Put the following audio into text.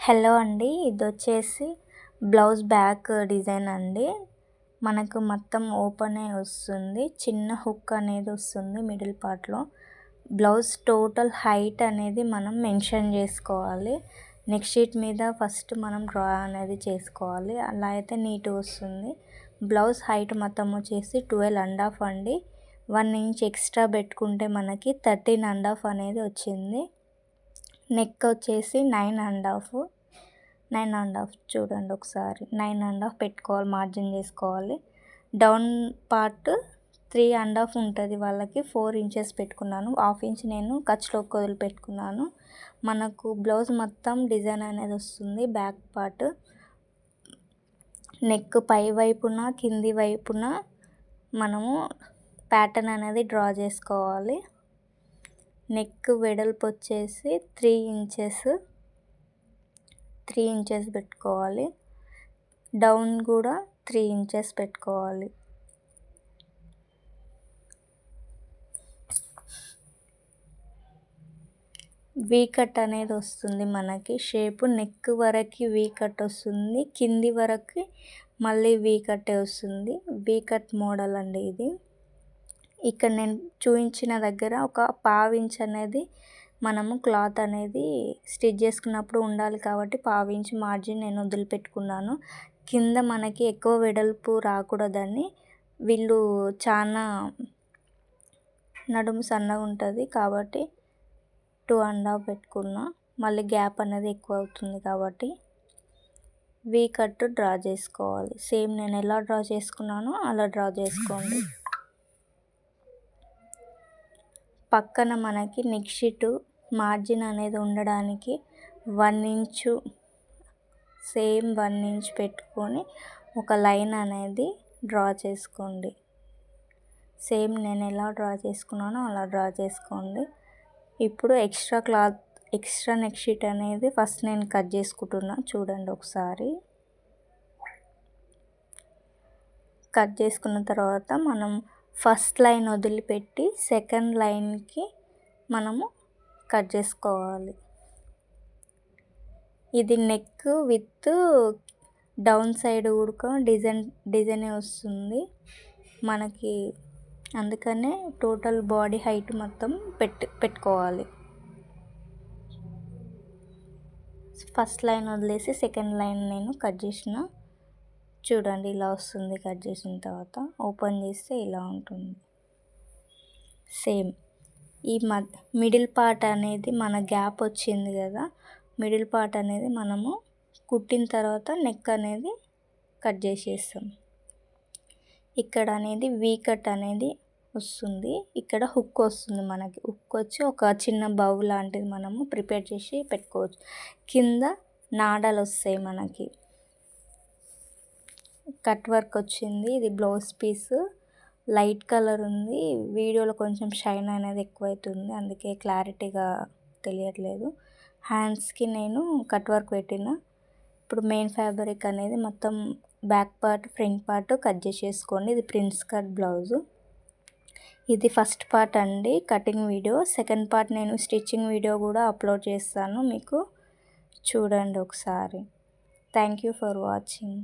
Hello అండి, ఇది వచ్చేసి బ్లౌజ్ బ్యాక్ డిజైన్ అండి. మనకు మొత్తం ఓపెన్ అయి వస్తుంది. చిన్న హుక్ అనేది వస్తుంది మిడిల్ పార్ట్లో. బ్లౌజ్ టోటల్ హైట్ అనేది మనం మెన్షన్ చేసుకోవాలి. నెక్ షీట్ మీద ఫస్ట్ మనం డ్రా అనేది చేసుకోవాలి. అలా అయితే నీట్గా వస్తుంది. బ్లౌజ్ హైట్ మొత్తం వచ్చేసి 12.5 అండి. 1 ఇంచ్ ఎక్స్ట్రా పెట్టుకుంటే మనకి 13.5 అనేది వచ్చింది. నెక్ వచ్చేసి 9.5 చూడండి ఒకసారి. 9.5 పెట్టుకోవాలి, మార్జిన్ చేసుకోవాలి. డౌన్ పార్ట్ 3.5 ఉంటుంది వాళ్ళకి. 4 ఇంచెస్ పెట్టుకున్నాను. 1/2 ఇంచ్ నేను ఖర్చులోకి వదిలిపెట్టుకున్నాను. మనకు బ్లౌజ్ మొత్తం డిజైన్ అనేది వస్తుంది. బ్యాక్ పార్ట్ నెక్ పై వైపున కింది వైపున మనము ప్యాటర్న్ అనేది డ్రా చేసుకోవాలి. నెక్ వెడల్పు వచ్చేసి 3 ఇంచెస్ పెట్టుకోవాలి. డౌన్ కూడా 3 ఇంచెస్ పెట్టుకోవాలి. వీ కట్ అనేది వస్తుంది మనకి. షేపు నెక్ వరకు వీ కట్ వస్తుంది, కింది వరకు మళ్ళీ వీ కట్టే వస్తుంది. వీ కట్ మోడల్ అండి ఇది. ఇక్కడ నేను చూపించిన దగ్గర ఒక 1/2 ఇంచ్ అనేది మనము క్లాత్ అనేది స్టిచ్ చేసుకున్నప్పుడు ఉండాలి కాబట్టి 1/2 ఇంచ్ మార్జిన్ నేను వదిలిపెట్టుకున్నాను. కింద మనకి ఎక్కువ వెడల్పు రాకూడదని వీళ్ళు చాలా నడుము సన్నగా ఉంటుంది కాబట్టి 2.5 పెట్టుకున్నా. మళ్ళీ గ్యాప్ అనేది ఎక్కువ అవుతుంది కాబట్టి వీ కట్ డ్రా చేసుకోవాలి. సేమ్ నేను ఎలా డ్రా చేసుకున్నానో అలా డ్రా చేసుకోండి. పక్కన మనకి నెక్ షీట్ మార్జిన్ అనేది ఉండడానికి 1 ఇంచు, సేమ్ 1 ఇంచ్ పెట్టుకొని ఒక లైన్ అనేది డ్రా చేసుకోండి. సేమ్ నేను ఎలా డ్రా చేసుకున్నానో అలా డ్రా చేసుకోండి. ఇప్పుడు ఎక్స్ట్రా నెక్ షీట్ అనేది ఫస్ట్ నేను కట్ చేసుకుంటున్నా. చూడండి ఒకసారి. కట్ చేసుకున్న తర్వాత మనం ఫస్ట్ లైన్ వదిలిపెట్టి సెకండ్ లైన్కి మనము కట్ చేసుకోవాలి. ఇది నెక్ విత్ డౌన్ సైడ్ కూడా డిజైన్ వస్తుంది మనకి. అందుకనే టోటల్ బాడీ హైట్ మొత్తం పెట్టుకోవాలి. ఫస్ట్ లైన్ వదిలేసి సెకండ్ లైన్ నేను కట్ చేసిన. చూడండి ఇలా వస్తుంది. కట్ చేసిన తర్వాత ఓపెన్ చేస్తే ఇలా ఉంటుంది. సేమ్ ఈ మిడిల్ పార్ట్ అనేది మన గ్యాప్ వచ్చింది కదా, మిడిల్ పార్ట్ అనేది మనము కుట్టిన తర్వాత నెక్ అనేది కట్ చేసేస్తాం. ఇక్కడ అనేది వీ కట్ అనేది వస్తుంది. ఇక్కడ హుక్ వస్తుంది మనకి. హుక్ వచ్చి ఒక చిన్న బౌ లాంటిది మనము ప్రిపేర్ చేసి పెట్టుకోవచ్చు. కింద నాడాలు వస్తాయి మనకి. కట్ వర్క్ వచ్చింది. ఇది బ్లౌజ్ పీస్ లైట్ కలర్ ఉంది. వీడియోలో కొంచెం షైన్ అనేది ఎక్కువైతుంది, అందుకే క్లారిటీగా తెలియట్లేదు. హ్యాండ్స్కి నేను కట్ వర్క్ పెట్టిన. ఇప్పుడు మెయిన్ ఫ్యాబ్రిక్ అనేది మొత్తం back part front part cut చేసేసుకోండి. ఇది ప్రిన్స్ కట్ బ్లౌజు. ఇది ఫస్ట్ పార్ట్ అండి కటింగ్ వీడియో. సెకండ్ పార్ట్ నేను స్టిచ్చింగ్ వీడియో కూడా అప్లోడ్ చేస్తాను, మీకు చూడండి ఒకసారి. Thank you for watching.